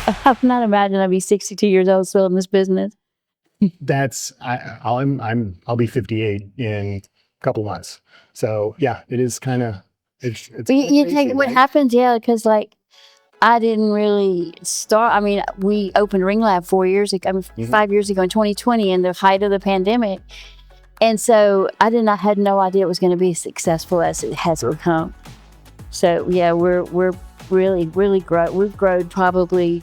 I cannot imagine I'd be 62 years old still in this business. I'll be 58 in a couple months. So yeah, it is kind of, it's You take what happens, yeah, because like I didn't really start. I mean, we opened Ringlab 4 years ago, 5 years ago in 2020, in the height of the pandemic. And so I had no idea it was going to be as successful as it has become. So yeah, we're really we've grown probably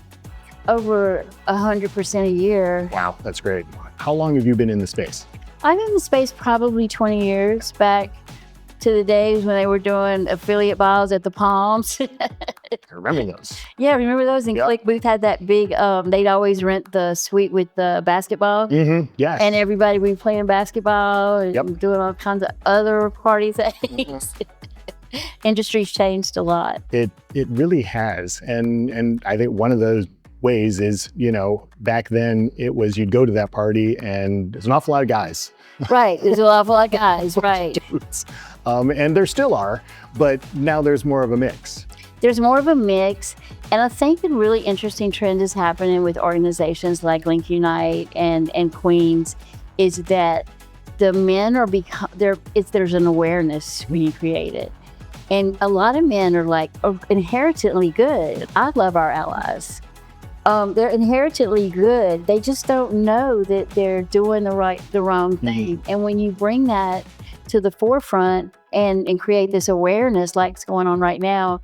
over 100% a year. Wow, that's great. How long have you been in the space? I'm in the space probably 20 years, back to the days when they were doing affiliate balls at the Palms. I remember those. Yeah, remember those? And Click Booth had that big, they'd always rent the suite with the basketball. Yes. And everybody would be playing basketball and doing all kinds of other party things. Industry's changed a lot. It really has. And I think one of those ways is, back then it was you'd go to that party and there's an awful lot of guys. Right, there's an awful lot of guys, right. Dudes. And there still are, but now there's more of a mix. There's more of a mix. And I think a really interesting trend is happening with organizations like LinkUnite and Queens is that the men are there's an awareness when you create it. And a lot of men are inherently good. I love our allies. They're inherently good. They just don't know that they're doing the wrong thing. And when you bring that to the forefront and create this awareness like going on right now,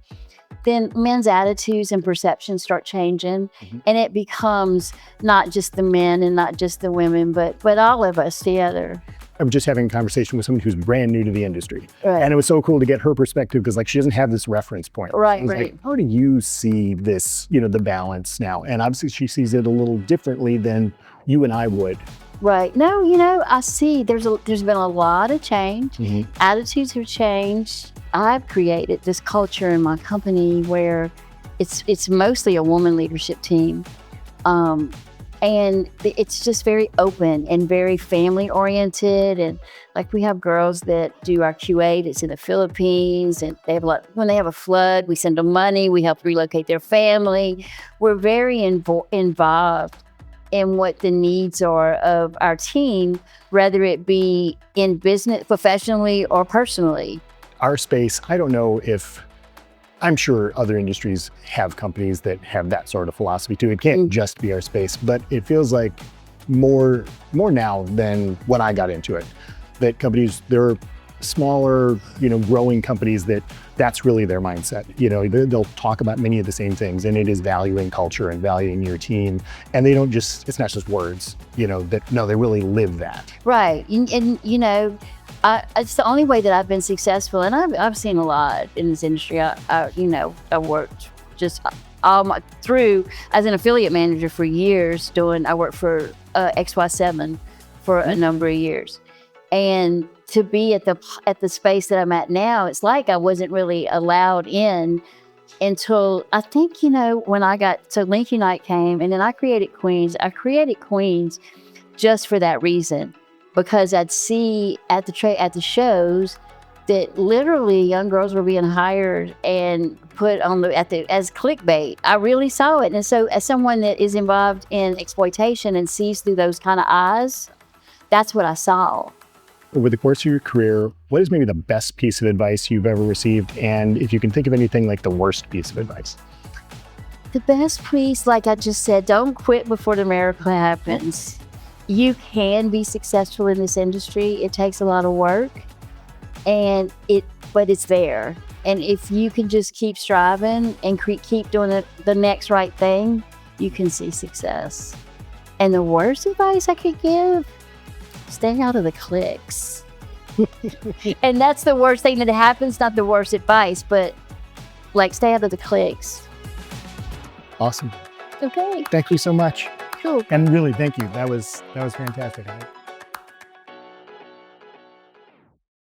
then men's attitudes and perceptions start changing, and it becomes not just the men and not just the women, but all of us together. I'm just having a conversation with someone who's brand new to the industry. Right. And it was so cool to get her perspective because she doesn't have this reference point. Right. Like, how do you see this, the balance now? And obviously she sees it a little differently than you and I would. Right. No, I see there's been a lot of change. Attitudes have changed. I've created this culture in my company where it's mostly a woman leadership team. And it's just very open and very family oriented. And we have girls that do our QA that's in the Philippines, and when they have a flood, we send them money, we help relocate their family. We're very involved in what the needs are of our team, whether it be in business, professionally or personally. Our space, I don't know if, I'm sure other industries have companies that have that sort of philosophy too. It can't just be our space, but it feels like more now than when I got into it. That companies, they're smaller, growing companies that's really their mindset. They'll talk about many of the same things, and it is valuing culture and valuing your team. And they don't it's not just words, they really live that. Right, and it's the only way that I've been successful, and I've seen a lot in this industry. I worked just through as an affiliate manager for years. I worked for XY7 for a number of yeyears, and to be at the space that I'm at now, it's like I wasn't really allowed in until I think when I got LinkUnite came, and then I created Queens. I created Queens just for that reason. Because I'd see at the shows that literally young girls were being hired and put on as clickbait. I really saw it. And so as someone that is involved in exploitation and sees through those kind of eyes, that's what I saw. Over the course of your career, what is maybe the best piece of advice you've ever received? And if you can think of anything like the worst piece of advice? The best piece, like I just said, don't quit before the miracle happens. You can be successful in this industry. It takes a lot of work, but it's there. And if you can just keep striving and keep doing the next right thing, you can see success. And the worst advice I could give, stay out of the clicks. And that's the worst thing that happens, not the worst advice, but stay out of the clicks. Awesome. Okay. Thank you so much. Cool. And really, thank you. That was fantastic.